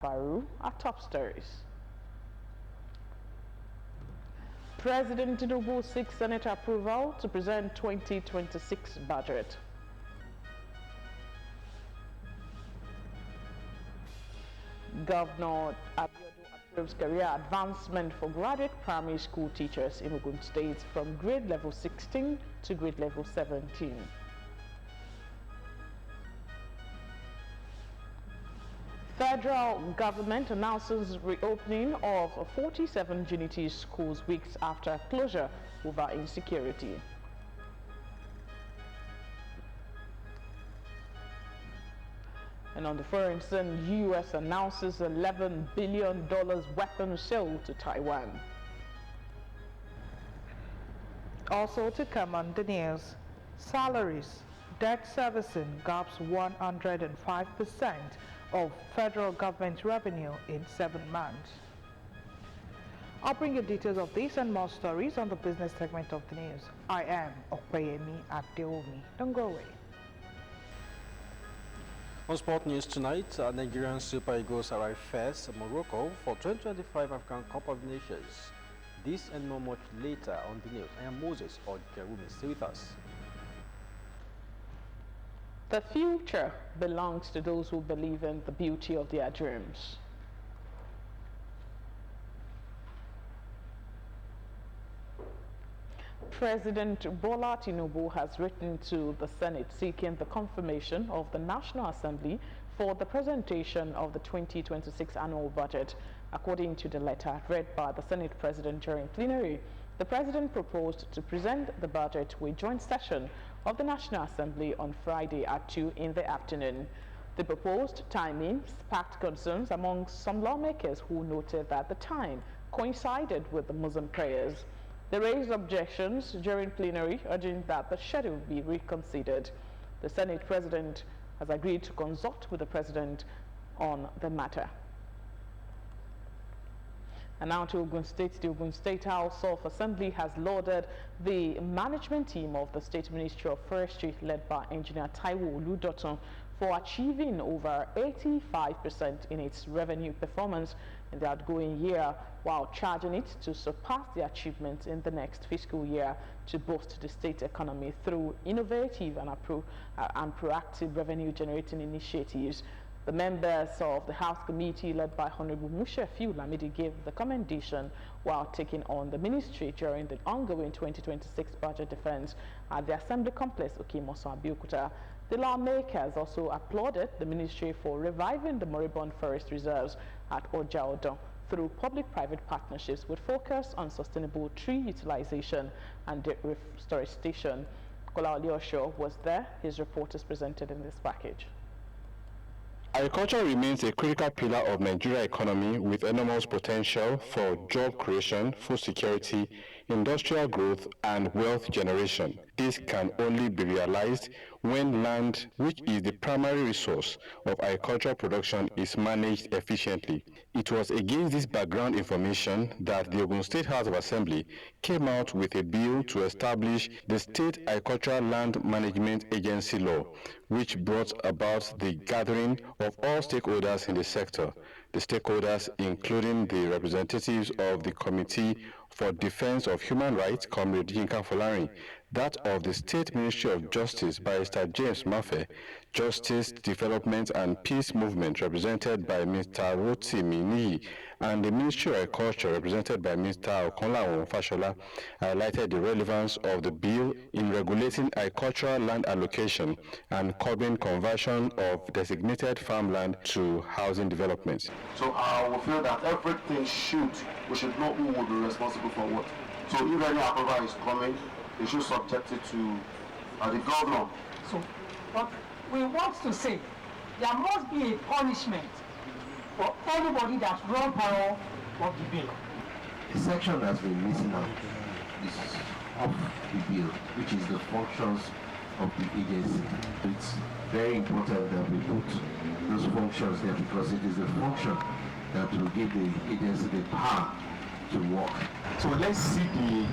Baru are top stories. President Tinubu seeks Senate approval to present 2026 budget. Governor Abiodun approves career advancement for graduate primary school teachers in Ogun State from grade level 16 to grade level 17. Federal government announces reopening of 47 Unity schools weeks after closure over insecurity. And on the foreign scene, U.S. announces $11 billion weapons sale to Taiwan. Also to come on the news, salaries, debt servicing gaps 105% of federal government revenue in 7 months. I'll bring you details of this and more stories on the business segment of the news. I am Okweyemi Adeomi. Don't go away. On sport news tonight, Nigerian Super Eagles arrive first in Morocco for 2025 African Cup of Nations. This and more much later on the news. I am Moses Ogerumi. Stay with us. The future belongs to those who believe in the beauty of their dreams. President Bola Tinubu has written to the Senate seeking the confirmation of the National Assembly for the presentation of the 2026 annual budget. According to the letter read by the Senate President during plenary, the President proposed to present the budget with joint session of the National Assembly on Friday at 2 in the afternoon. The proposed timing sparked concerns among some lawmakers who noted that the time coincided with the Muslim prayers. They raised objections during plenary, urging that the schedule be reconsidered. The Senate President has agreed to consult with the President on the matter. And now to Ogun State. The Ogun State House of Assembly has lauded the management team of the State Ministry of Forestry, led by Engineer Taiwo Oludotun, for achieving over 85% in its revenue performance in the outgoing year, while charging it to surpass the achievement in the next fiscal year to boost the state economy through innovative and proactive revenue-generating initiatives. The members of the House Committee, led by Honorable Mushefiu Lamidi, gave the commendation while taking on the ministry during the ongoing 2026 budget defense at the Assembly Complex, Okimoso, Abeokuta. The lawmakers also applauded the ministry for reviving the moribund forest reserves at Ojaodo through public-private partnerships with focus on sustainable tree utilization and reforestation. Kola Oliosho was there. His report is presented in this package. Agriculture remains a critical pillar of Nigeria's economy with enormous potential for job creation, food security, industrial growth, and wealth generation. This can only be realized when land, which is the primary resource of agricultural production, is managed efficiently. It was against this background information that the Ogun State House of Assembly came out with a bill to establish the State Agricultural Land Management Agency law, which brought about the gathering of all stakeholders in the sector. The stakeholders, including the representatives of the Committee for Defense of Human Rights, Comrade Yinka Folari, that of the State Ministry of Justice, Barrister James Mafe, Justice, Development and Peace Movement, represented by Mr. Rotimi Niyi, and the Ministry of Agriculture, represented by Mr. Okonlawon Fashola, highlighted the relevance of the bill in regulating agricultural land allocation and curbing conversion of designated farmland to housing developments. So we feel that everything we should know who will be responsible for what. So if any approval is coming, they should subject it to the governor. So what we want to say, there must be a punishment for anybody that wrong power of the bill. The section that's been written out is of the bill, which is the functions of the agency. It's very important that we put those functions there because it is the function that will give the agency the power to work. So let's see the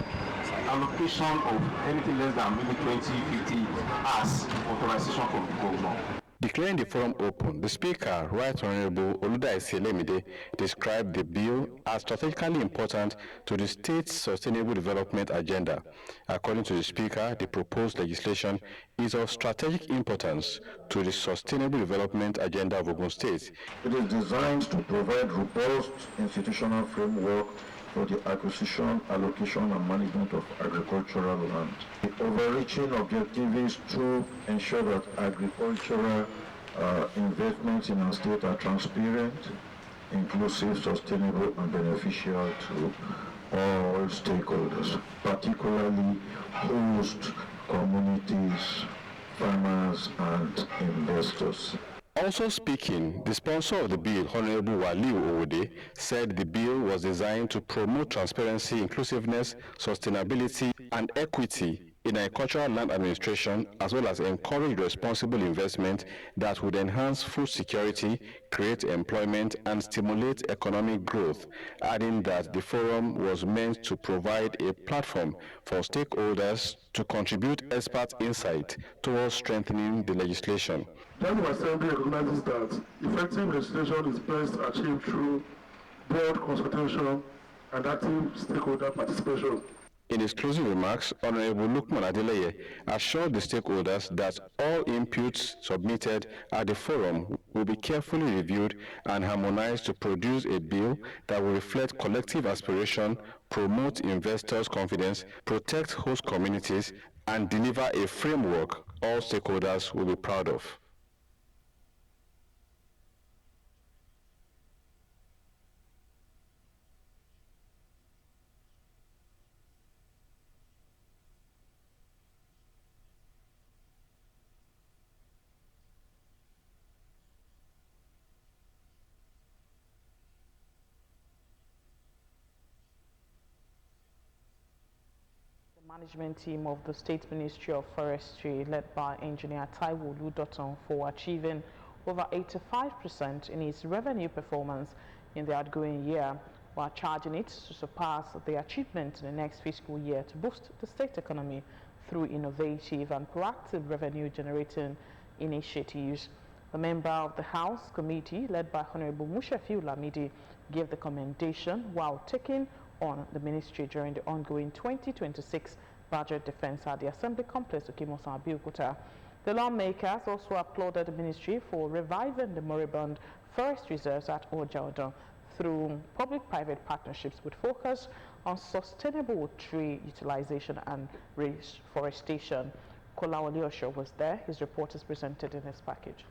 allocation of anything less than maybe 20, 50 as authorization from the governor. Declaring the forum open, the Speaker, Right Honorable Oludaisi Lemide, described the bill as strategically important to the state's sustainable development agenda. According to the Speaker, the proposed legislation is of strategic importance to the sustainable development agenda of Ogun State. It is designed to provide robust institutional framework for the acquisition, allocation, and management of agricultural land. The overreaching objective is to ensure that agricultural investments in our state are transparent, inclusive, sustainable, and beneficial to all stakeholders, particularly host communities, farmers, and investors. Also speaking, the sponsor of the bill, Honorable Waliu Owode, said the bill was designed to promote transparency, inclusiveness, sustainability, and equity in agricultural land administration, as well as encourage responsible investment that would enhance food security, create employment, and stimulate economic growth, adding that the forum was meant to provide a platform for stakeholders to contribute expert insight towards strengthening the legislation. The Assembly recognizes that effective legislation is best achieved through broad consultation and active stakeholder participation. In his closing remarks, Honorable Lukman Adeleye assured the stakeholders that all inputs submitted at the forum will be carefully reviewed and harmonized to produce a bill that will reflect collective aspiration, promote investors' confidence, protect host communities, and deliver a framework all stakeholders will be proud of. Management team of the State Ministry of Forestry, led by Engineer Taiwo Oludoton, for achieving over 85% in its revenue performance in the outgoing year, while charging it to surpass the achievement in the next fiscal year to boost the state economy through innovative and proactive revenue-generating initiatives. The member of the House Committee, led by Honorable Mushafiu Lamidi, gave the commendation while taking on the ministry during the ongoing 2026 budget defense at the Assembly Complex Okimosan Abeokuta. The lawmakers also applauded the ministry for reviving the moribund forest reserves at Ojaodon through public-private partnerships with focus on sustainable tree utilization and reforestation. Kolawole Osho was there. His report is presented in this package.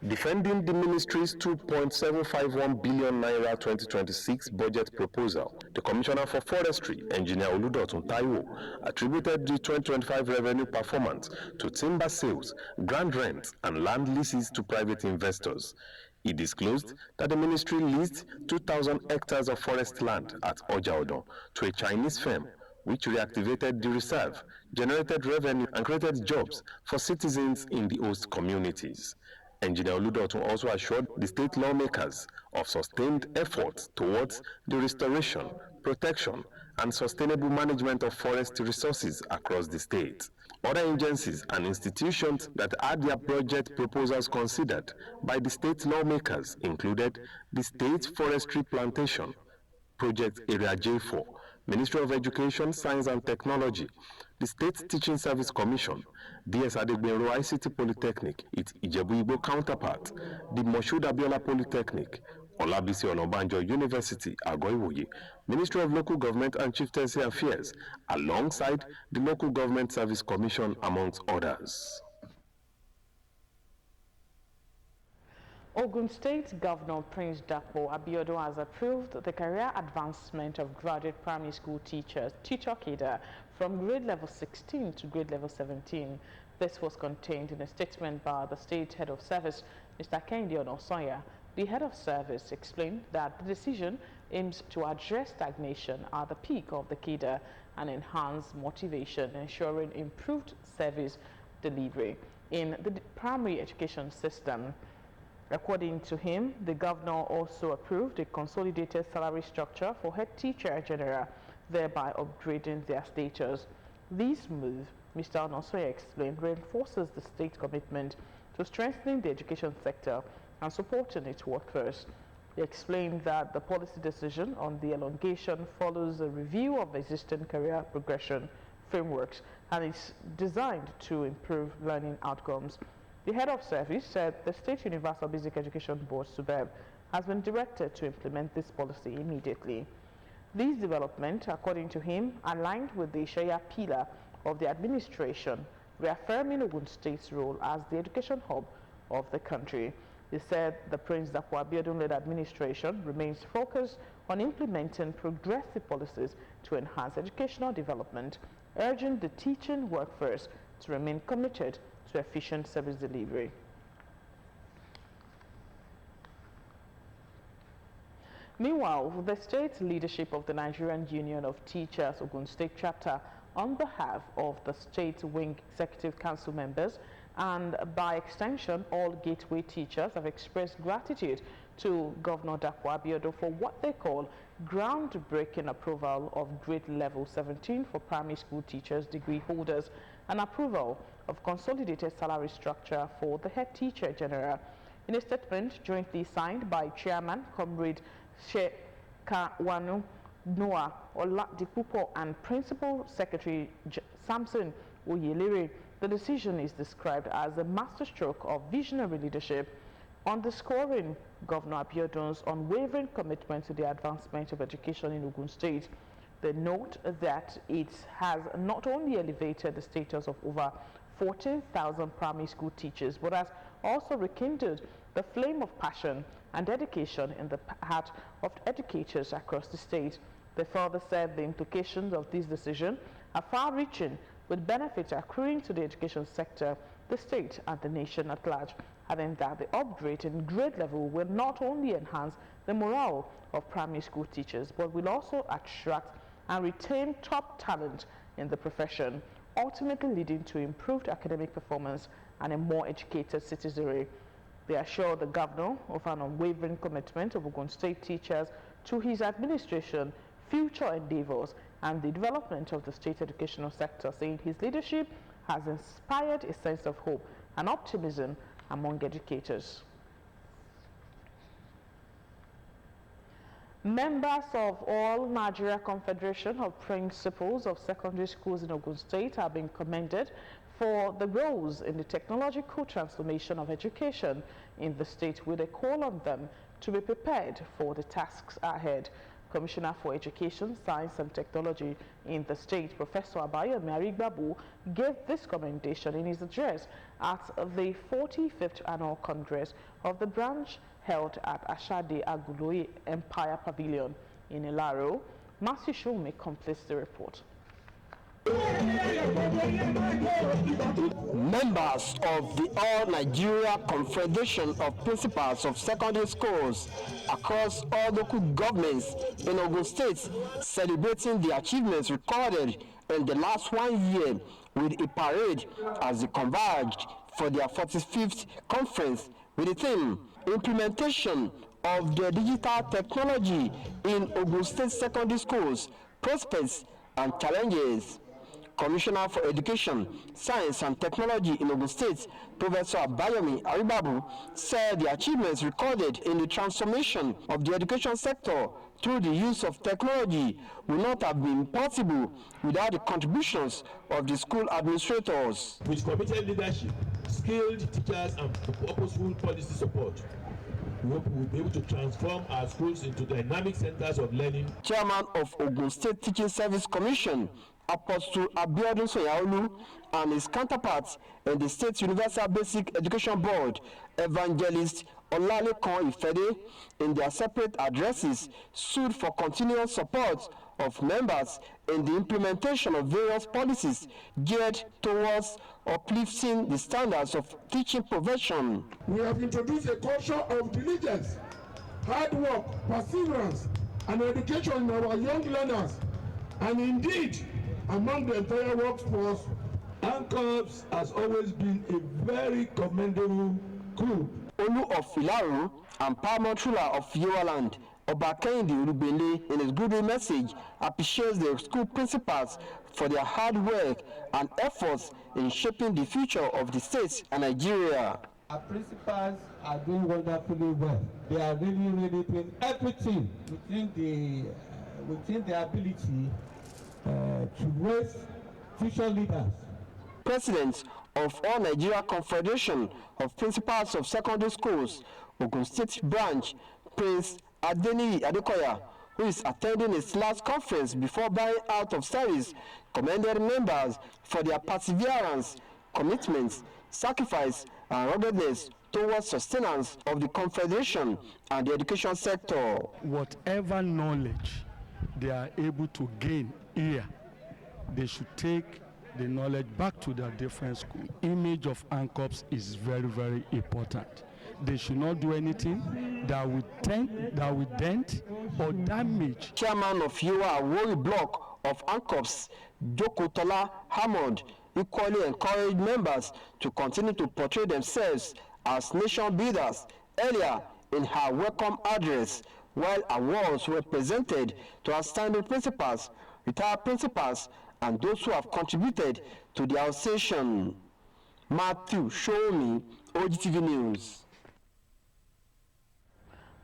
Defending the ministry's 2.751 billion naira 2026 budget proposal, the Commissioner for Forestry, Engineer Oludotun Taiwo, attributed the 2025 revenue performance to timber sales, grand rents, and land leases to private investors. He disclosed that the ministry leased 2,000 hectares of forest land at Ojaodon to a Chinese firm, which reactivated the reserve, generated revenue, and created jobs for citizens in the host communities. Engineer Oludotun also assured the state lawmakers of sustained efforts towards the restoration, protection, and sustainable management of forest resources across the state. Other agencies and institutions that had their budget proposals considered by the state lawmakers included the State Forestry Plantation, Project Area J4, Ministry of Education, Science and Technology, the State Teaching Service Commission, DS Adegbenro ICT Polytechnic, its Ijebu-Igbo counterpart, the Moshood Abiola Polytechnic, Olabisi Onabanjo University, Agoiwoye, Ministry of Local Government and Chieftaincy Affairs, alongside the Local Government Service Commission, amongst others. Ogun State Governor Prince Dapo Abiodun has approved the career advancement of graduate primary school teacher cadre from grade level 16 to grade level 17. This was contained in a statement by the State Head of Service, Mr. Kehinde Onosoya. The Head of Service explained that the decision aims to address stagnation at the peak of the cadre and enhance motivation, ensuring improved service delivery in the primary education system. According to him, the governor also approved a consolidated salary structure for head teacher general, thereby upgrading their status. This move, Mr. Onosoya explained, reinforces the state commitment to strengthening the education sector and supporting its workforce. He explained that the policy decision on the elongation follows a review of existing career progression frameworks and is designed to improve learning outcomes. The head of service said the State Universal Basic Education Board, SUBEB, has been directed to implement this policy immediately. These developments, according to him, aligned with the Shaya pillar of the administration, reaffirming Ogun State's role as the education hub of the country. He said the Prince Dapo Abiodun-led administration remains focused on implementing progressive policies to enhance educational development, urging the teaching workforce to remain committed to efficient service delivery. Meanwhile, the state leadership of the Nigerian Union of Teachers Ogun State Chapter, on behalf of the State Wing Executive Council members and by extension all Gateway teachers, have expressed gratitude to Governor Dapo Abiodun for what they call groundbreaking approval of grade level 17 for primary school teachers, degree holders, and approval of consolidated salary structure for the head teacher general. In a statement jointly signed by Chairman Comrade Shekawanu Noah Oladipupo and Principal Secretary Samson Oyelere, the decision is described as a masterstroke of visionary leadership, underscoring Governor Abiodun's unwavering commitment to the advancement of education in Ogun State. They note that it has not only elevated the status of over 14,000 primary school teachers, but has also rekindled the flame of passion and dedication in the heart of educators across the state. They further said the implications of this decision are far-reaching, with benefits accruing to the education sector, the state, and the nation at large, adding that the upgrade in grade level will not only enhance the morale of primary school teachers, but will also attract and retain top talent in the profession, ultimately leading to improved academic performance and a more educated citizenry. They assure the governor of an unwavering commitment of Ogun State teachers to his administration, future endeavors, and the development of the state educational sector, saying his leadership has inspired a sense of hope and optimism among educators. Members of All Nigeria Confederation of Principals of Secondary Schools in Ogun State have been commended for the roles in the technological transformation of education in the state, with a call on them to be prepared for the tasks ahead. Commissioner for Education, Science and Technology in the state, Professor Abayomi Arigbabu, gave this commendation in his address at the 45th Annual Congress of the branch held at Ashade Aguloye Empire Pavilion in Ilaro. Matthew Shume completes the report. Members of the All Nigeria Confederation of Principals of Secondary Schools across all local governments in Ogun State celebrating the achievements recorded in the last 1 year with a parade as they converged for their 45th conference with the theme Implementation of the Digital Technology in Ogun State Secondary Schools, Prospects and Challenges. Commissioner for Education, Science and Technology in Ogun State, Professor Abayomi Arigbabu, said the achievements recorded in the transformation of the education sector through the use of technology would not have been possible without the contributions of the school administrators. With committed leadership, skilled teachers and purposeful policy support, we hope we will be able to transform our schools into dynamic centers of learning. Chairman of Ogun State Teaching Service Commission, Apostle Abiodun Soyaolu, and his counterparts in the State Universal Basic Education Board, Evangelist Olalekan Ifede, in their separate addresses, sued for continuous support of members in the implementation of various policies geared towards uplifting the standards of teaching profession. We have introduced a culture of diligence, hard work, perseverance, and education in our young learners, and indeed among the entire workforce. ANCOPS has always been a very commendable group. Olu of Ilaro and Paramount Ruler of Yowaland, Oba Kehinde Olubende, in his goodwill message, appreciates the school principals for their hard work and efforts in shaping the future of the state and Nigeria. Our principals are doing wonderfully well. They are really doing everything within their ability to raise future leaders. President of All Nigeria Confederation of Principals of Secondary Schools, Ogun State Branch, Prince Adeniyi Adekoya, who is attending his last conference before buying out of service, commended members for their perseverance, commitment, sacrifice, and ruggedness towards sustenance of the Confederation and the education sector. Whatever knowledge they are able to gain here, they should take the knowledge back to their different school. Image of ANCOPS is very important. They should not do anything that would dent or damage. Chairman of Yewa Awori block of ANCOPS, Jokotola Hammond, equally encouraged members to continue to portray themselves as nation builders. Earlier in her welcome address, while awards were presented to outstanding principals, retired principals, and those who have contributed to the association. Matthew Shomi, OGTV News.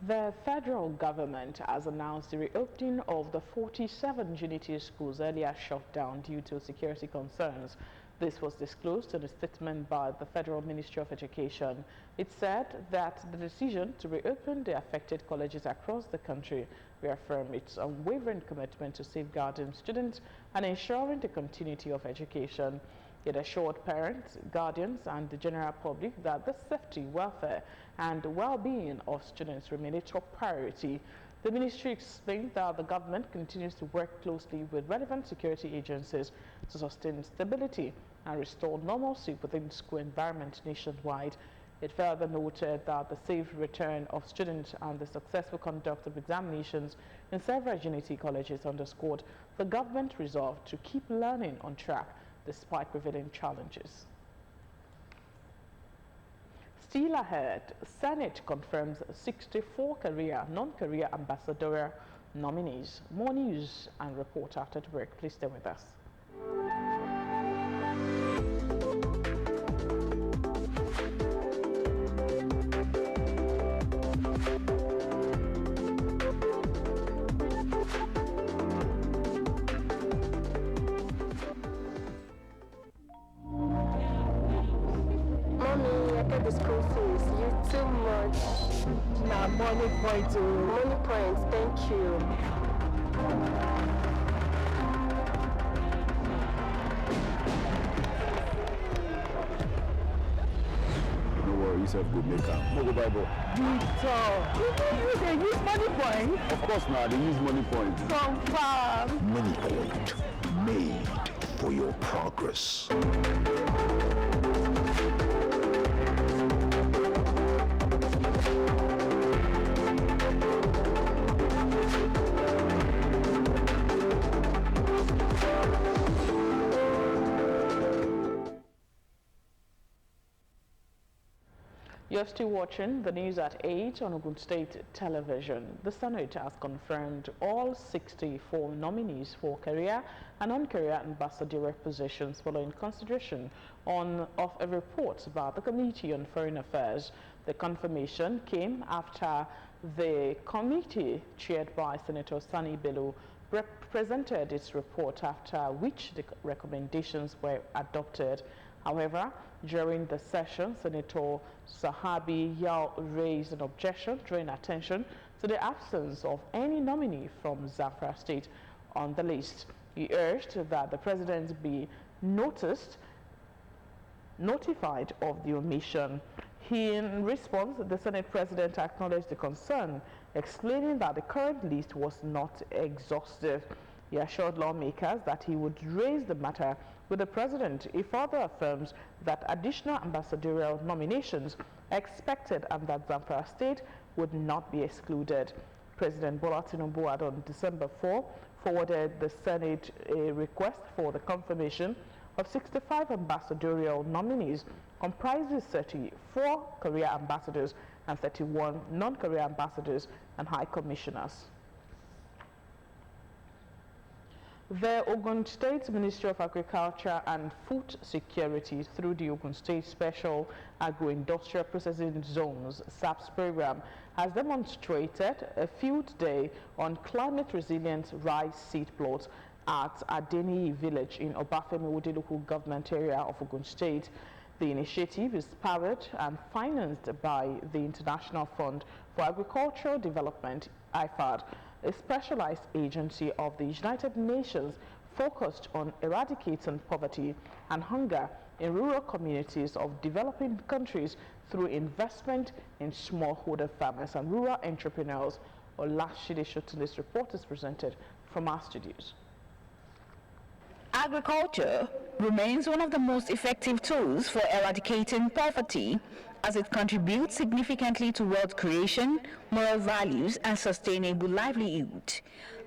The federal government has announced the reopening of the 47 unity schools earlier shut down due to security concerns. This was disclosed in a statement by the Federal Ministry of Education. It said that the decision to reopen the affected colleges across the country reaffirmed its unwavering commitment to safeguarding students and ensuring the continuity of education. It assured parents, guardians, and the general public that the safety, welfare, and well-being of students remain a top priority. The ministry explained that the government continues to work closely with relevant security agencies to sustain stability and restore normalcy within the school environment nationwide. It further noted that the safe return of students and the successful conduct of examinations in several unity colleges underscored the government's resolve to keep learning on track despite prevailing challenges. Still ahead, Senate confirms 64 career, non-career ambassadorial nominees. More news and report after the break. Please stay with us. The school fees, you too much. Nah, money points. Money points, thank you. No worry, yourself go make am. No go buy ball. Victor, they use money points? Of course now, they use money points. Confirm. Money point, made for your progress. You're still watching the news at 8 on Ogun State Television. The Senate has confirmed all 64 nominees for career and non-career ambassadorial positions following consideration of a report by the Committee on Foreign Affairs. The confirmation came after the committee, chaired by Senator Sani Bello, presented its report, after which the recommendations were adopted. However, during the session, Senator Sahabi Yao raised an objection, drawing attention to the absence of any nominee from Zamfara State on the list. He urged that the President be notified of the omission. In response, the Senate President acknowledged the concern, explaining that the current list was not exhaustive. He assured lawmakers that he would raise the matter with the President. He further affirms that additional ambassadorial nominations are expected and that Zamfara State would not be excluded. President Bola Tinubu had on December 4 forwarded the Senate a request for the confirmation of 65 ambassadorial nominees, comprises 34 career ambassadors and 31 non-career ambassadors and high commissioners. The Ogun State Ministry of Agriculture and Food Security, through the Ogun State Special Agro-Industrial Processing Zones (SAPS program, has demonstrated a field day on climate-resilient rice seed plots at Adeni village in Obafemi local government area of Ogun State. The initiative is powered and financed by the International Fund for Agricultural Development, IFAD, a specialized agency of the United Nations focused on eradicating poverty and hunger in rural communities of developing countries through investment in smallholder farmers and rural entrepreneurs. Olashide Shotunde's report is presented from our studios. Agriculture remains one of the most effective tools for eradicating poverty, as it contributes significantly to wealth creation, moral values, and sustainable livelihood.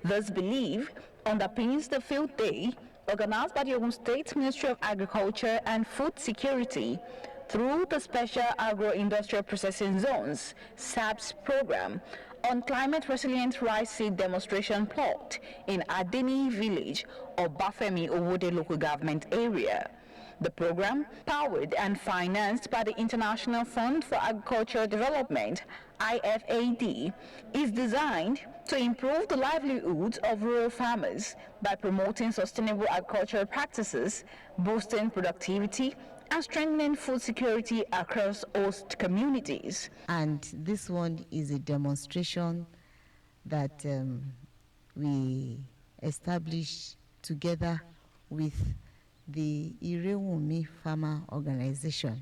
This belief underpins the field day organized by the Ogun State Ministry of Agriculture and Food Security through the Special Agro-Industrial Processing Zones (SAPS program on climate-resilient rice seed demonstration plot in Adeni village of Bafemi Owode local government area. The program, powered and financed by the International Fund for Agricultural Development, IFAD, is designed to improve the livelihoods of rural farmers by promoting sustainable agricultural practices, boosting productivity, and strengthening food security across host communities. And this one is a demonstration that we established together with the Irewumi Farmer Organization.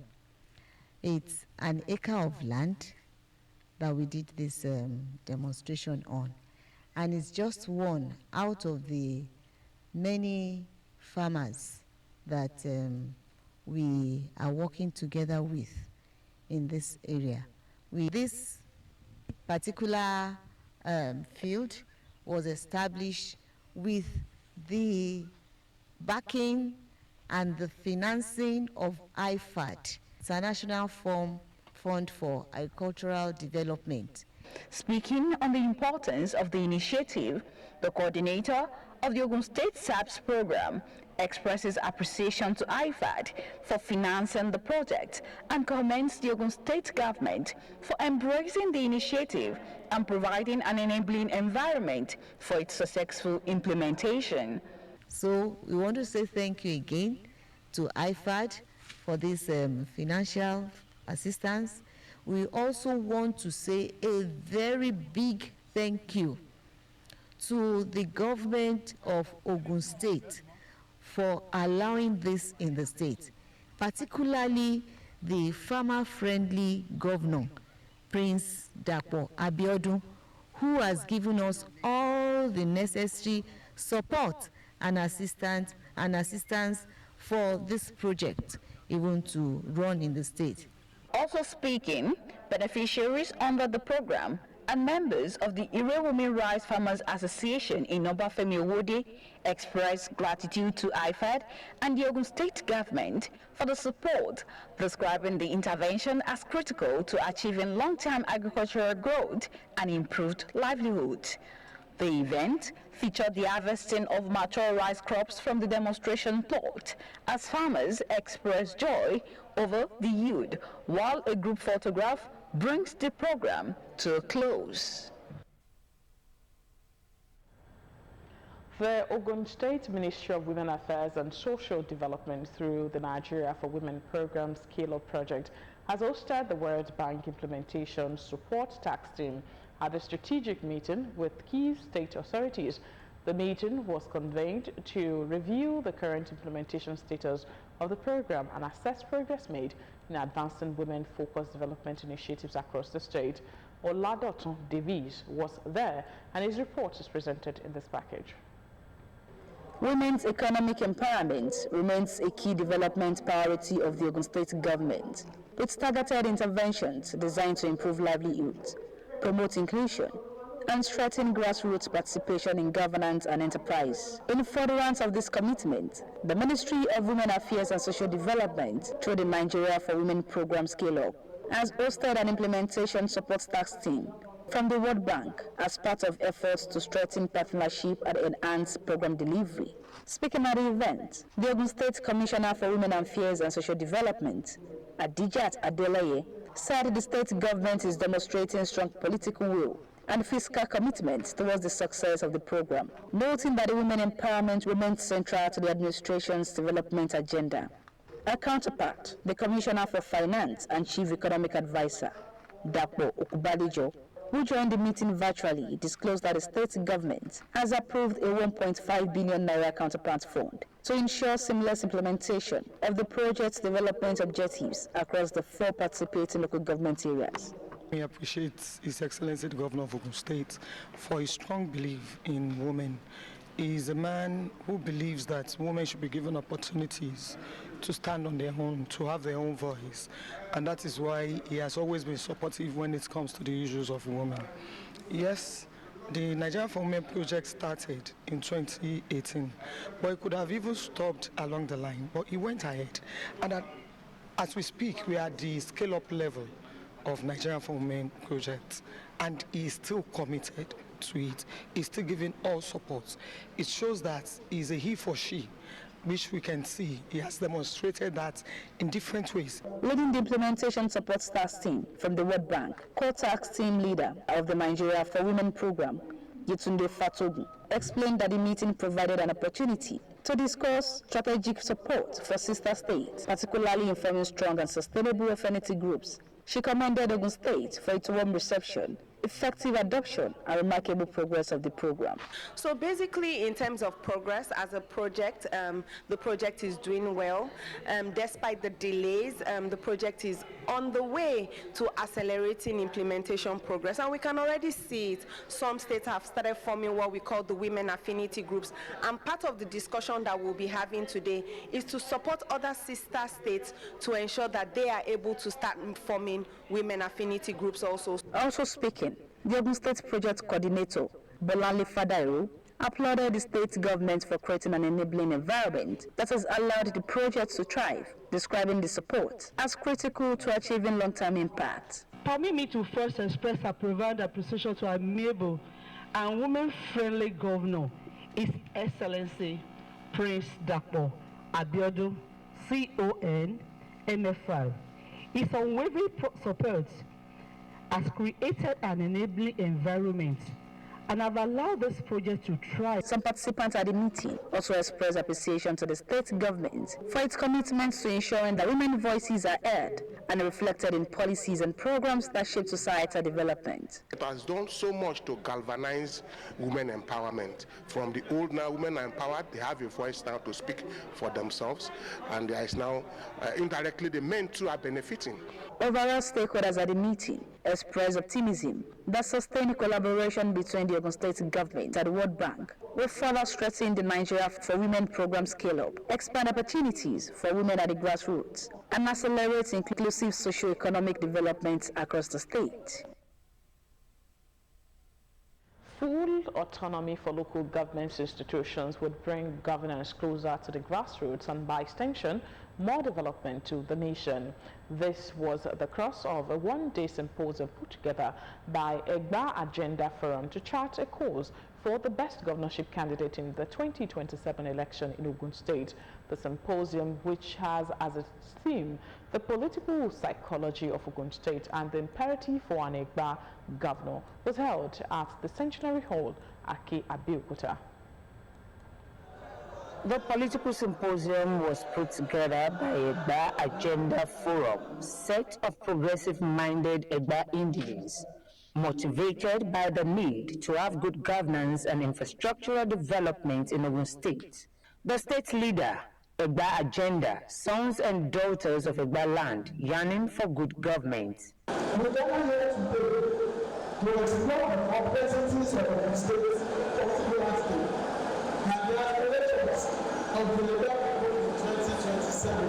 It's an acre of land that we did this demonstration on, and it's just one out of the many farmers that we are working together with in this area. This particular field was established with the backing and the financing of IFAD, International Fund for Agricultural Development. Speaking on the importance of the initiative, the coordinator of the Ogun State SAPS program expresses appreciation to IFAD for financing the project and commends the Ogun State government for embracing the initiative and providing an enabling environment for its successful implementation. So we want to say thank you again to IFAD for this financial assistance. We also want to say a very big thank you to the government of Ogun State for allowing this in the state, particularly the farmer-friendly governor, Prince Dapo Abiodun, who has given us all the necessary support and assistance for this project, even to run in the state. Also speaking, beneficiaries under the program and members of the Irewumi Rice Farmers Association in Obafemi Owode expressed gratitude to IFAD and the Ogun State government for the support, describing the intervention as critical to achieving long-term agricultural growth and improved livelihood. The event featured the harvesting of mature rice crops from the demonstration plot as farmers expressed joy over the yield, while a group photograph brings the program to a close. The Ogun State Ministry of Women Affairs and Social Development, through the Nigeria for Women Program Scale-Up Project, has hosted the World Bank Implementation Support Tax Team at a strategic meeting with key state authorities. The meeting was convened to review the current implementation status of the program and assess progress made in advancing women-focused development initiatives across the state. Oladoton Davies was there, and his report is presented in this package. Women's economic empowerment remains a key development priority of the Ogun State government, with targeted interventions designed to improve livelihoods, promote inclusion, and strengthen grassroots participation in governance and enterprise. In furtherance of this commitment, the Ministry of Women Affairs and Social Development, through the Nigeria for Women Program Scale-Up, has hosted an implementation support task team from the World Bank as part of efforts to strengthen partnership and enhance program delivery. Speaking at the event, the Ogun State Commissioner for Women Affairs and Social Development, Adijat Adeleye, said the state government is demonstrating strong political will and fiscal commitment towards the success of the program, noting that the women empowerment remains central to the administration's development agenda. Her counterpart, the Commissioner for Finance and Chief Economic Advisor, Dapo Okubalijo, who joined the meeting virtually, disclosed that the state government has approved a 1.5 billion naira counterpart fund to ensure seamless implementation of the project's development objectives across the 4 participating local government areas. We appreciate His Excellency the Governor of Ogun State for his strong belief in women. He is a man who believes that women should be given opportunities to stand on their own, to have their own voice. And that is why he has always been supportive when it comes to the issues of women. Yes, the Nigeria for Women project started in 2018, but it could have even stopped along the line, but he went ahead. And as we speak, we are at the scale-up level of Nigeria for Women project, and he is still committed to it. He's still giving all support. It shows that he's a he for she, which we can see. He has demonstrated that in different ways. Leading the implementation support staff team from the World Bank, co-tax team leader of the Nigeria for Women program, Yetunde Fatogu, explained that the meeting provided an opportunity to discuss strategic support for sister states, particularly in forming strong and sustainable affinity groups. She commended Ogun State for its warm reception, effective adoption, and remarkable progress of the program. So basically, in terms of progress as a project, the project is doing well. Despite the delays, the project is on the way to accelerating implementation progress, and we can already see it. Some states have started forming what we call the women affinity groups, and part of the discussion that we'll be having today is to support other sister states to ensure that they are able to start forming women affinity groups also. Also speaking, the Ogun State Project Coordinator, Bolanle Fadairo, applauded the state government for creating an enabling environment that has allowed the project to thrive, describing the support as critical to achieving long-term impact. Permit me to first express approval and appreciation to our able and women-friendly governor, His Excellency Prince Dapo Abiodun, CON, MFR. His unwavering support has created an enabling environment and have allowed this project to thrive. Some participants at the meeting also expressed appreciation to the state government for its commitment to ensuring that women's voices are heard and reflected in policies and programs that shape societal development. It has done so much to galvanize women empowerment. From the old, now women are empowered, they have a voice now to speak for themselves, and there is now indirectly the men too are benefiting. Overall, stakeholders at the meeting expressed optimism that sustained collaboration between the Ogun State government and the World Bank will further strengthen the Nigeria for Women program scale-up, expand opportunities for women at the grassroots, and accelerate inclusive socio-economic development across the state. Full autonomy for local government institutions would bring governance closer to the grassroots and, by extension, more development to the nation. This was the crux of a one-day symposium put together by Egba Agenda Forum to chart a course for the best governorship candidate in the 2027 election in Ogun State. The symposium, which has as its theme the political psychology of Ogun State and the imperative for an Egba governor, was held at the Centenary Hall, Ake, Abeokuta. The political symposium was put together by Egba Agenda Forum, set of progressive-minded Egba individuals, motivated by the need to have good governance and infrastructural development in Ogun State. The state leader, Egba Agenda, sons and daughters of Egba land, yearning for good government. We are here today to explore the complexities of the state's particular state and the aspirations of the Egba in 2027.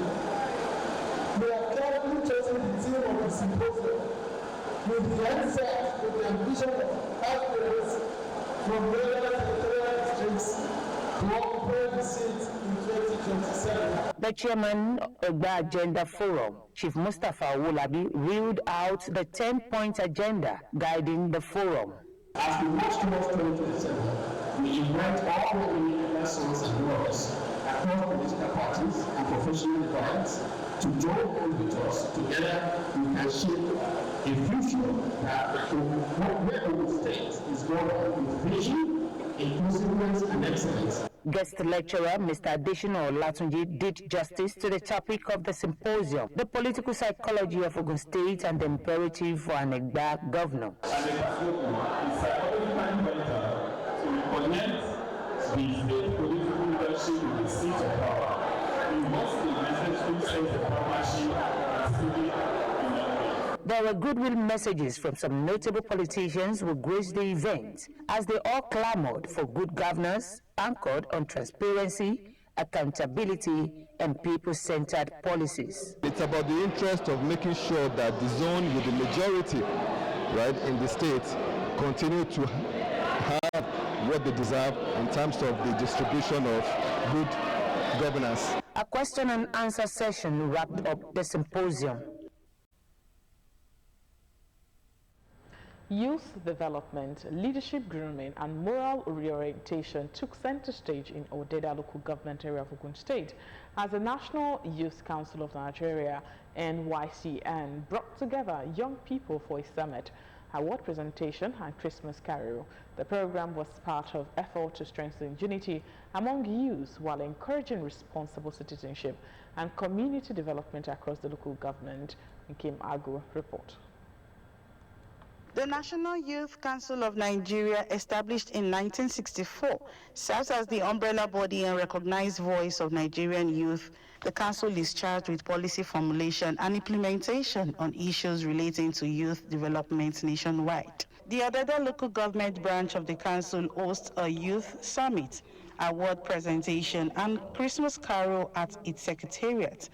We are carefully choosing the theme of the symposium with the end set with the ambition of aspirants from various territorial districts to occupy the seat in 2027. The chairman of the Agenda Forum, Chief Mustafa Wolabi, reeled out the 10-point agenda guiding the forum. As we march towards 2027, we invite all the independent sons and daughters across political parties and professional divides to join hands with us. Together, we can shape a future that where Ogun State is going with vision, inclusiveness, and excellence. Guest lecturer Mr. Additional Olatunji did justice to the topic of the symposium, the political psychology of Ogun State and the imperative for an Egba governor. And the psychologically better to connect the political leadership with the seat of power. We must be necessary sense of partnership and civic union. There were goodwill messages from some notable politicians who graced the event as they all clamored for good governance anchored on transparency, accountability, and people-centered policies. It's about the interest of making sure that the zone with the majority, right, in the state continue to have what they deserve in terms of the distribution of good governance. A question and answer session wrapped up the symposium. Youth development, leadership grooming, and moral reorientation took center stage in Odeda local government area of Ogun State as the National Youth Council of Nigeria, NYCN, brought together young people for a summit, award presentation, and Christmas carol. The program was part of effort to strengthen unity among youth while encouraging responsible citizenship and community development across the local government. Kim Agu report. The National Youth Council of Nigeria, established in 1964, serves as the umbrella body and recognized voice of Nigerian youth. The council is charged with policy formulation and implementation on issues relating to youth development nationwide. The Odeda local government branch of the council hosts a youth summit, award presentation, and Christmas carol at its secretariat,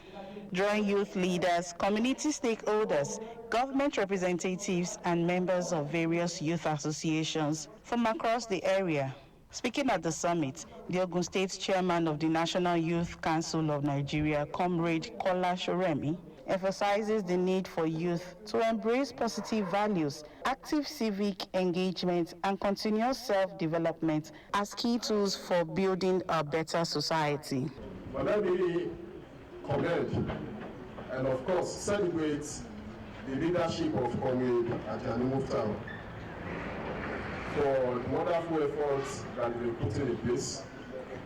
drawing youth leaders, community stakeholders, government representatives, and members of various youth associations from across the area. Speaking at the summit, the Ogun State chairman of the National Youth Council of Nigeria, Comrade Kola Shoremi, emphasizes the need for youth to embrace positive values, active civic engagement, and continuous self-development as key tools for building a better society. But let me commend and, of course, celebrate the leadership of Comrade Ajani Muftar for the wonderful efforts that they've put in place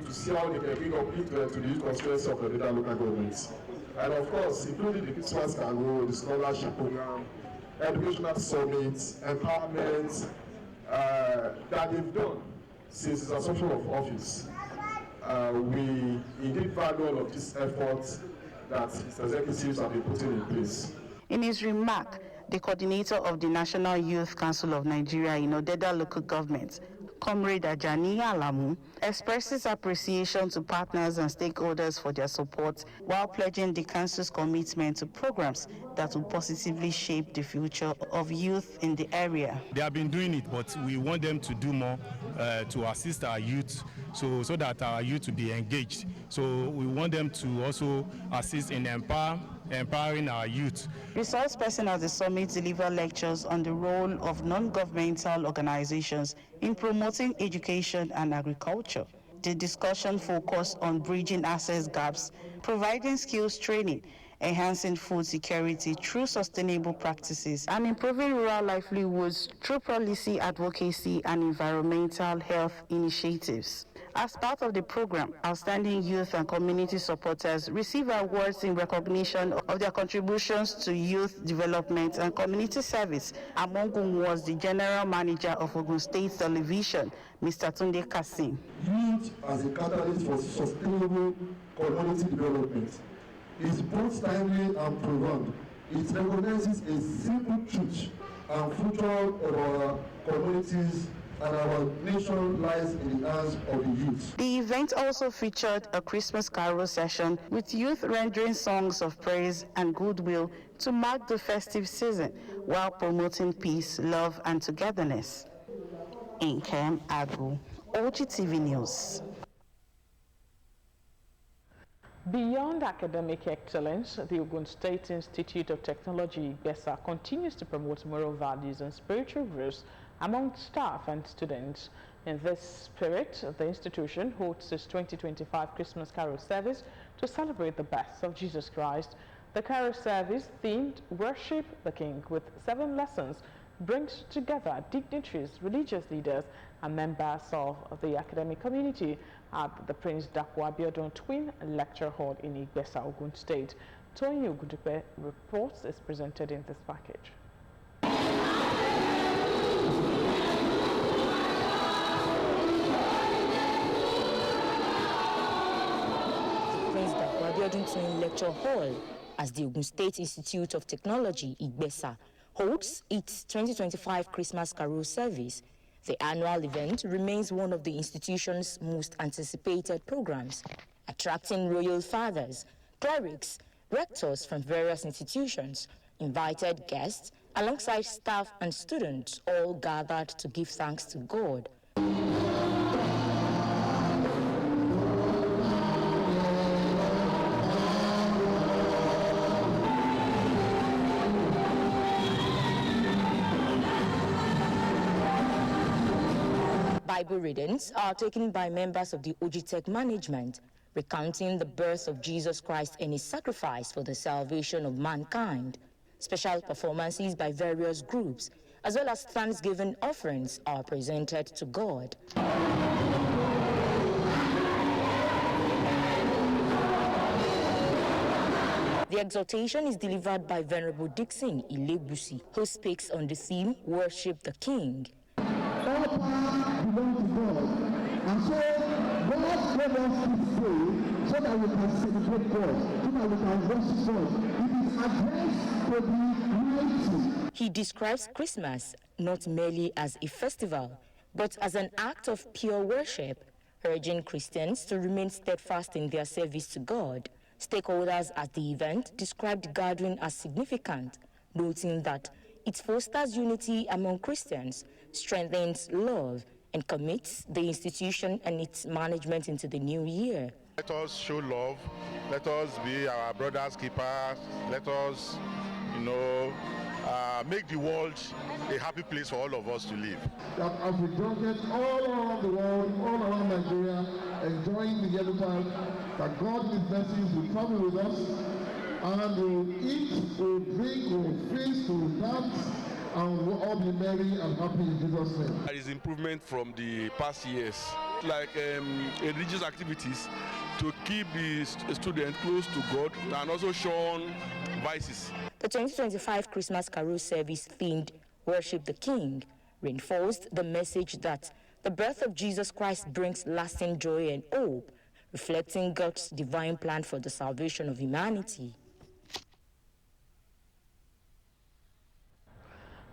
to see how they can bring upliftment to the youth constituency of the local governments. And of course, including the Christmas carol, the scholarship program, educational summits, empowerment that they've done since its assumption of office. We indeed value all of these efforts that its executives have been putting in place. In his remark, the coordinator of the National Youth Council of Nigeria in Odeda local government, Comrade Ajani Alamu, expresses appreciation to partners and stakeholders for their support while pledging the council's commitment to programs that will positively shape the future of youth in the area. They have been doing it, but we want them to do more to assist our youth so that our youth will be engaged. So we want them to also assist in empowering our youth. Resource person at the summit delivered lectures on the role of non-governmental organizations in promoting education and agriculture. The discussion focused on bridging access gaps, providing skills training, enhancing food security through sustainable practices, and improving rural livelihoods through policy advocacy and environmental health initiatives. As part of the program, outstanding youth and community supporters receive awards in recognition of their contributions to youth development and community service, among whom was the General Manager of Ogun State Television, Mr. Tunde Kasim. Youth as a catalyst for sustainable community development is both timely and profound. It recognizes a simple truth and future of our communities and our nation lies in the hands of the youth. The event also featured a Christmas carol session with youth rendering songs of praise and goodwill to mark the festive season while promoting peace, love, and togetherness. Kim Agu, OGTV News. Beyond academic excellence, the Ogun State Institute of Technology, BESA, continues to promote moral values and spiritual growth among staff and students. In this spirit, the institution hosts its 2025 Christmas Carol service to celebrate the birth of Jesus Christ. The Carol service, themed Worship the King with 7 lessons, brings together dignitaries, religious leaders, and members of the academic community at the Prince Dakwa Abiodun Twin Lecture Hall in Igbesa, Ogun State. Tony Ogudupe reports is presented in this package. Prince Dakwa Abiodun Twin Lecture Hall, as the Ogun State Institute of Technology, Igbesa, holds its 2025 Christmas Carol service. The annual event remains one of the institution's most anticipated programs, attracting royal fathers, clerics, rectors from various institutions, invited guests, alongside staff and students, all gathered to give thanks to God. Bible readings are taken by members of the OGTV management, recounting the birth of Jesus Christ and his sacrifice for the salvation of mankind. Special performances by various groups, as well as thanksgiving offerings, are presented to God. The exhortation is delivered by Venerable Dixon Ilebusi, who speaks on the theme, Worship the King. All power belongs to God. And so God gave us this day so that we can celebrate God, so that we can worship God. It is addressed to the mighty. He describes Christmas not merely as a festival, but as an act of pure worship, urging Christians to remain steadfast in their service to God. Stakeholders at the event described the gathering as significant, noting that it fosters unity among Christians, strengthens love, and commits the institution and its management into the new year. Let us show love. Let us be our brother's keepers. Let us, make the world a happy place for all of us to live. That as we journey all around the world, all around Nigeria, enjoying the yellow time, that God in His mercies will travel with us, and we'll eat, we'll drink, we'll feast, we'll dance, and we'll all be merry and happy in Jesus' name. There is improvement from the past years, like religious activities to keep the student close to God and also shun vices. The 2025 Christmas Carol service themed Worship the King reinforced the message that the birth of Jesus Christ brings lasting joy and hope, reflecting God's divine plan for the salvation of humanity.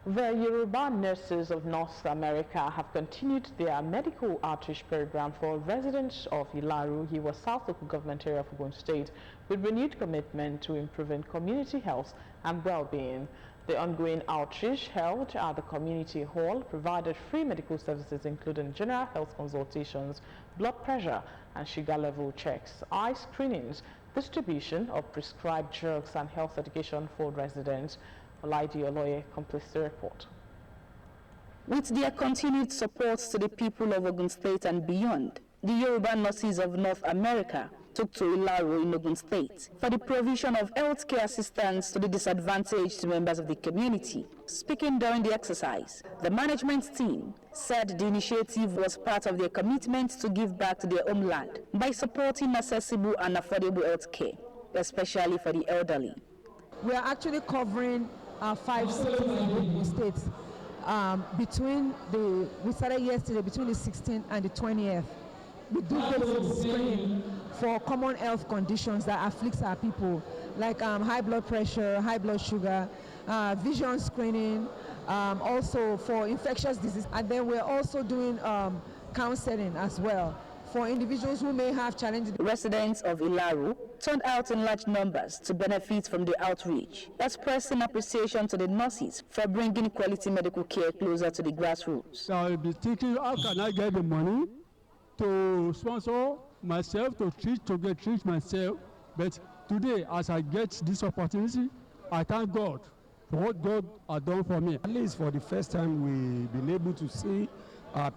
The Yoruba nurses of North America have continued their medical outreach program for residents of Ilaru, Hiwa South Local Government Area of Ogun State, with renewed commitment to improving community health and well-being. The ongoing outreach held at the community hall provided free medical services including general health consultations, blood pressure and sugar level checks, eye screenings, distribution of prescribed drugs and health education for residents. Olaide Oloye completes the report. With their continued support to the people of Ogun State and beyond, the Yoruba nurses of North America took to Ilaru in Ogun State for the provision of healthcare assistance to the disadvantaged members of the community. Speaking during the exercise, the management team said the initiative was part of their commitment to give back to their homeland by supporting accessible and affordable healthcare, especially for the elderly. We are actually covering 5 cities in Ogun State. We started yesterday between the 16th and the 20th. We do basic screening for common health conditions that afflicts our people, like high blood pressure, high blood sugar, vision screening, also for infectious disease. And then we're also doing counseling as well for individuals who may have challenges. Residents of Ilaru turned out in large numbers to benefit from the outreach, expressing appreciation to the nurses for bringing quality medical care closer to the grassroots. So I'll be thinking, how can I get the money to sponsor myself, to treat myself, But today, as I get this opportunity, I thank God for what God has done for me. At least for the first time, we've been able to see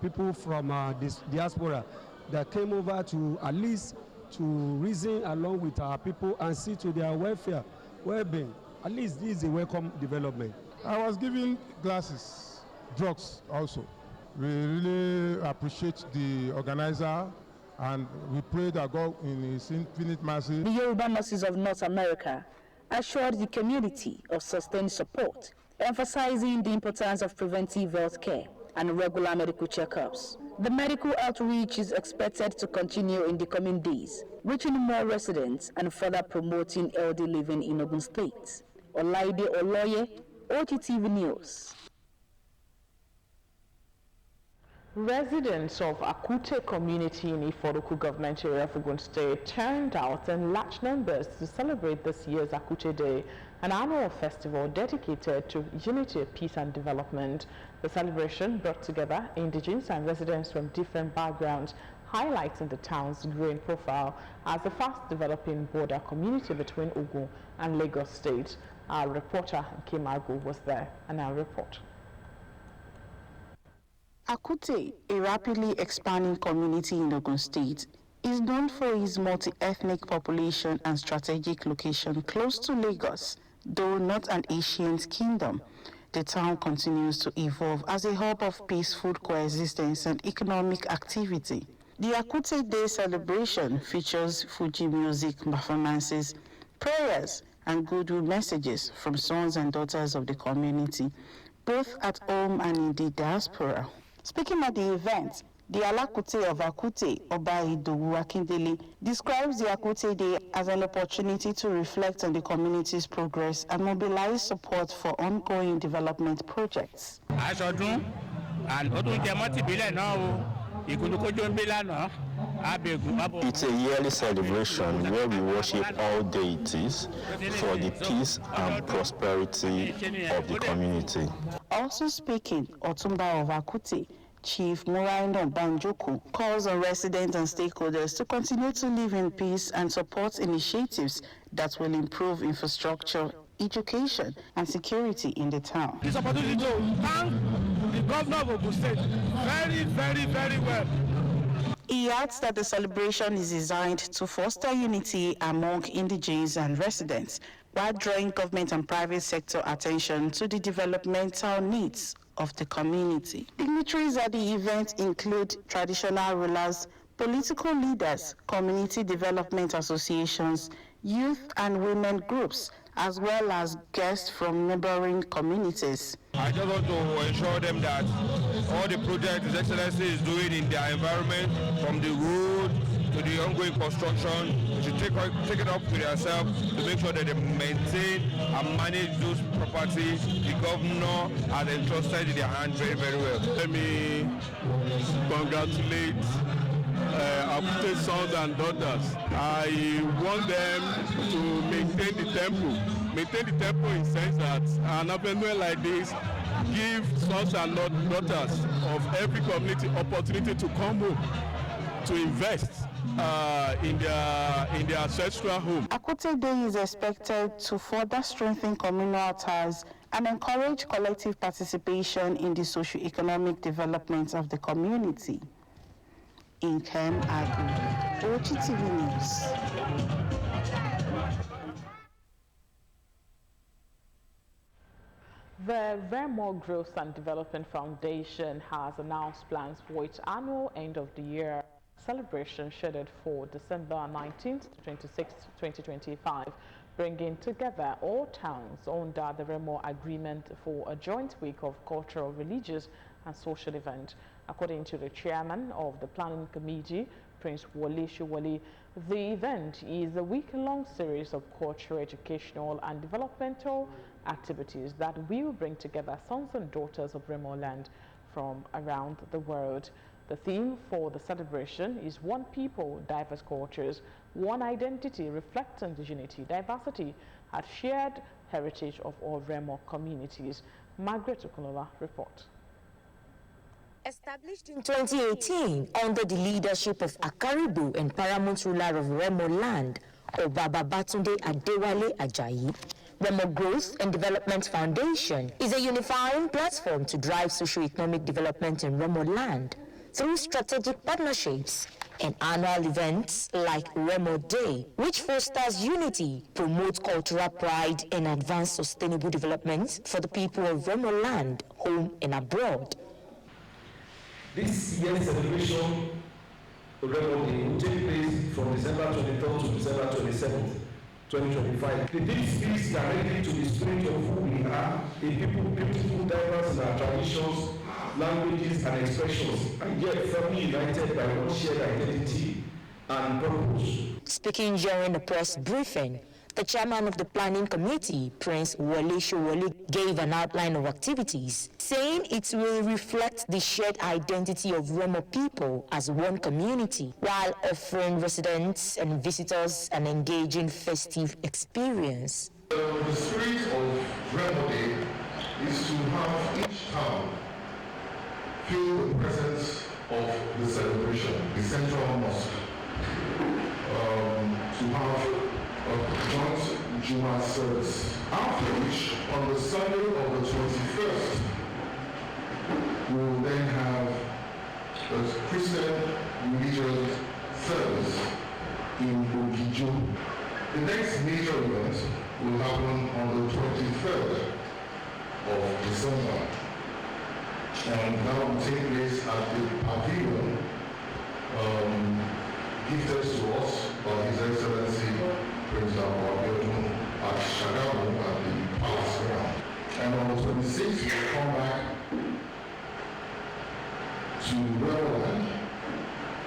people from this diaspora that came over to at least to reason along with our people and see to their welfare, well-being. At least this is a welcome development. I was given glasses, drugs also. We really appreciate the organizer, and we pray that God in His infinite mercy. The Yoruba Nurses of North America assured the community of sustained support, emphasizing the importance of preventive health care and regular medical checkups. The medical outreach is expected to continue in the coming days, reaching more residents and further promoting healthy living in Ogun State. Olaide Oloye, OGTV News. Residents of Akute community in Ifo local government area of Ogun State turned out in large numbers to celebrate this year's Akute Day, an annual festival dedicated to unity, peace and development. The celebration brought together indigenes and residents from different backgrounds, highlighting the town's growing profile as the fast developing border community between Ogun and Lagos State. Our reporter Kimago was there, and our report. Akute, a rapidly expanding community in Ogun State, is known for its multi-ethnic population and strategic location close to Lagos. Though not an ancient kingdom, the town continues to evolve as a hub of peaceful coexistence and economic activity. The Akute Day celebration features Fuji music performances, prayers, and goodwill messages from sons and daughters of the community, both at home and in the diaspora. Speaking at the event, the Alakute of Akute, Oba Idowu Akindele, describes the Akute Day as an opportunity to reflect on the community's progress and mobilize support for ongoing development projects. It's a yearly celebration where we worship all deities for the peace and prosperity of the community. Also speaking, Otumba of Akute, Chief Muraino Banjoku, calls on residents and stakeholders to continue to live in peace and support initiatives that will improve infrastructure, education, and security in the town. This opportunity to thank the governor of Ogun State very well. He adds that the celebration is designed to foster unity among indigenes and residents, while drawing government and private sector attention to the developmental needs of the community. Dignitaries at the event include traditional rulers, political leaders, community development associations, youth and women groups, as well as guests from neighboring communities. I just want to ensure them that all the projects His Excellency is doing in their environment, from the road to the ongoing construction, they should take it up to themselves to make sure that they maintain and manage those properties the governor has entrusted in their hands very well. Let me congratulate Akute sons and daughters. I want them to maintain the temple. Maintain the temple in the sense that an event like this give sons and daughters of every community opportunity to come home, to invest in their ancestral home. Akute Day is expected to further strengthen communal ties and encourage collective participation in the socio-economic development of the community. In Kem Agri, OGTV News. The Remo Growth and Development Foundation has announced plans for its annual end of the year celebration scheduled for December 19th to 26th, 2025, bringing together all towns under the Remo Agreement for a joint week of cultural, religious and social event. According to the chairman of the planning committee, Prince Wole Showole, the event is a week-long series of cultural, educational and developmental activities that will bring together sons and daughters of Remo land from around the world. The theme for the celebration is One People, Diverse Cultures, One Identity, reflecting the unity, diversity and shared heritage of all Remo communities. Margaret Okunola reports. Established in 2018 under the leadership of Akaribu and paramount ruler of Remo land, Babatunde Adewale Ajayi. Remo Growth and Development Foundation is a unifying platform to drive socio-economic development in Remo land through strategic partnerships and annual events like Remo Day, which fosters unity, promotes cultural pride, and advances sustainable development for the people of Remo land, home and abroad. This year's celebration of Remo Day will take place from December 23rd to December 27th, 2025. The day speaks directly to the spirit of who we are, a people beautiful, diverse in our traditions, languages and expressions, and yet firmly united by one shared identity and purpose. Speaking during the press briefing, the chairman of the planning committee, Prince Wole Showole, gave an outline of activities, saying it will reflect the shared identity of Remo people as one community, while offering residents and visitors an engaging festive experience. The spirit of Remo Day is to have each town feel the presence of the celebration, the central mosque, to have a joint Juma service. After which, on the Sunday of the 21st, we will then have a Christian religious service in Ogijo. The next major event will happen on the 23rd of December. And that will take place at the pavilion gifted to us by His Excellency Prince Abiodun at Shagamu at the Palace Ground. And on the 26th, we'll come back to Reverland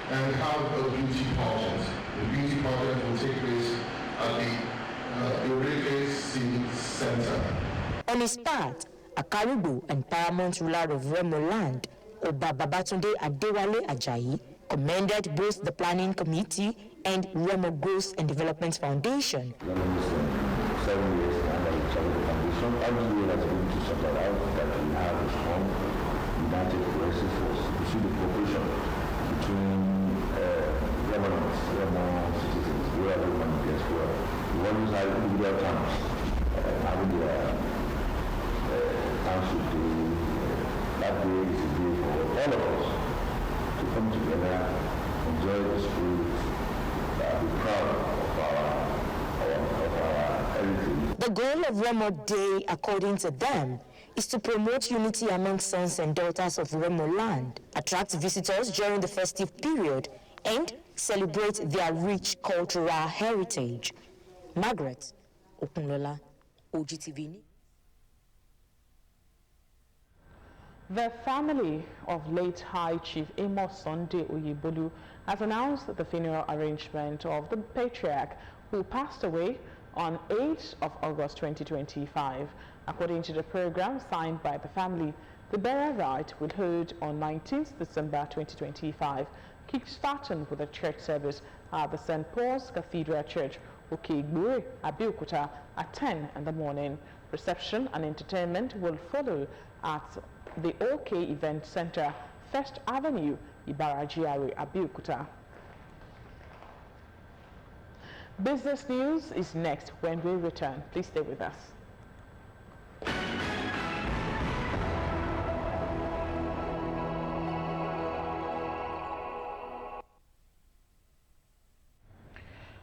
and have a beauty pageant. The beauty pageant will take place at the Eureka Civic Center. On his part, Akaribu and paramount ruler of Remo land, Babatunde Adewale Ajayi, commended both the planning committee and Remo Growth and Development Foundation. 7 years under the Charity Foundation, every year has been to sort out that we have a strong, united progressive force. You see the cooperation between governments, Remo citizens, we are Roman diaspora. We always have individual towns, having their township day. That day is a day for all of us to come together, enjoy the spirit, be proud of our heritage. The goal of Remo Day, according to them, is to promote unity among sons and daughters of Remo land, attract visitors during the festive period, and celebrate their rich cultural heritage. Margaret Okunlola, OGTV. The family of late High Chief Amos Sunday Oyebolu has announced the funeral arrangement of the patriarch who passed away on 8th of August 2025. According to the program signed by the family, the burial rite will hold on 19th December 2025, kick-starting with a church service at the St. Paul's Cathedral Church, Okegbue, Abeokuta, at 10 in the morning. Reception and entertainment will follow at the OK Event Center, First Avenue, Ibarajiare, Abeokuta. Business news is next when we return. Please stay with us.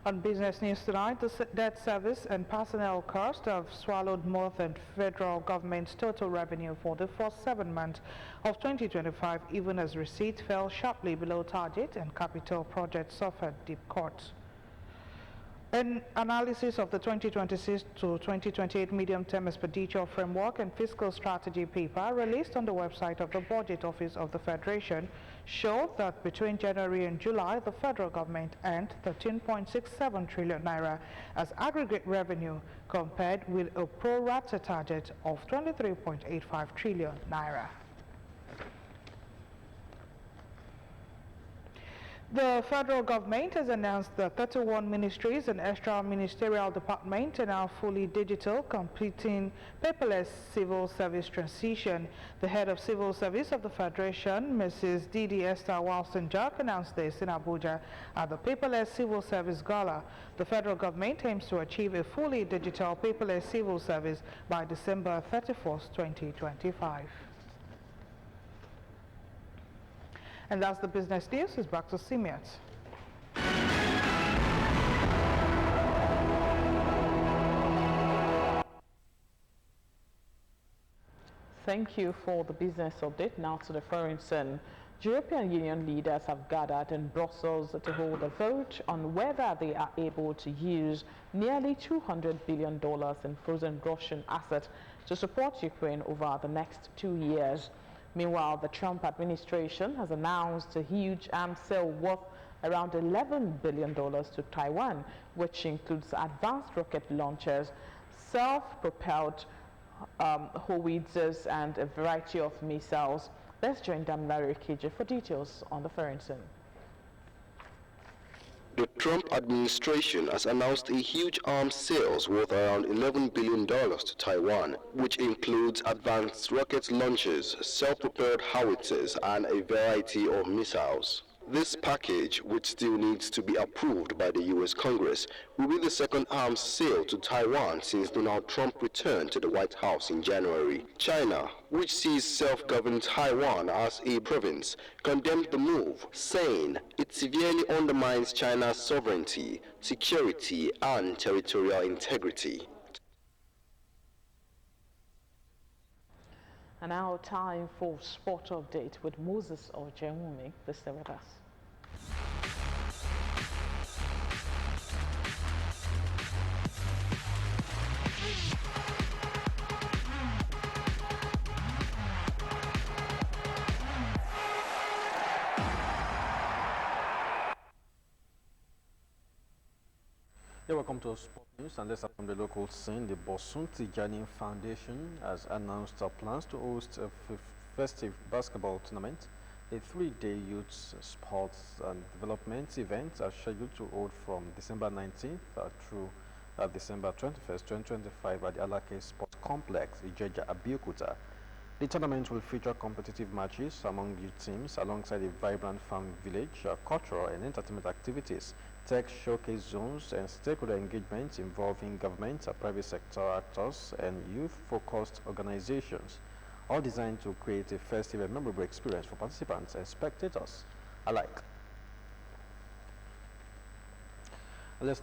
On business news tonight, the debt service and personnel costs have swallowed more than federal government's total revenue for the first 7 months of 2025, even as receipts fell sharply below target and capital projects suffered deep cuts. An analysis of the 2026 to 2028 medium-term expenditure framework and fiscal strategy paper released on the website of the Budget Office of the Federation showed that between January and July, the federal government earned 13.67 trillion naira as aggregate revenue, compared with a pro rata target of 23.85 trillion naira. The federal government has announced that 31 ministries and extra-ministerial departments are now fully digital, completing paperless civil service transition. The head of civil service of the Federation, Mrs. Didi Esther Walson-Jack, announced this in Abuja at the Paperless Civil Service Gala. The federal government aims to achieve a fully digital paperless civil service by December 31st, 2025. And that's the business news. It's back to Simiat. Thank you for the business update. Now to the foreign scene. European Union leaders have gathered in Brussels to hold a vote on whether they are able to use nearly $200 billion in frozen Russian assets to support Ukraine over the next 2 years. Meanwhile, the Trump administration has announced a huge arms sale worth around $11 billion to Taiwan, which includes advanced rocket launchers, self-propelled howitzers, and a variety of missiles. Let's join Damilare Keji for details on the foreign scene. The Trump administration has announced a huge arms sales worth around $11 billion to Taiwan, which includes advanced rocket launchers, self-propelled howitzers, and a variety of missiles. This package, which still needs to be approved by the U.S. Congress, will be the second arms sale to Taiwan since Donald Trump returned to the White House in January. China, which sees self-governed Taiwan as a province, condemned the move, saying it severely undermines China's sovereignty, security, and territorial integrity. And now time for sport update with Moses Ojemumi. Please stay with us. Yeah, welcome to Sport News, and let's start from the local scene. The Bosun Tijani Foundation has announced plans to host a festive basketball tournament. The 3-day youth sports and development event are scheduled to hold from December 19th through December 21st, 2025 at the Alake Sports Complex, Ijeja, Abeokuta. The tournament will feature competitive matches among youth teams alongside a vibrant farm village, cultural and entertainment activities, tech showcase zones, and stakeholder engagements involving government, private sector actors, and youth-focused organizations, all designed to create a festive and memorable experience for participants and spectators alike. Let's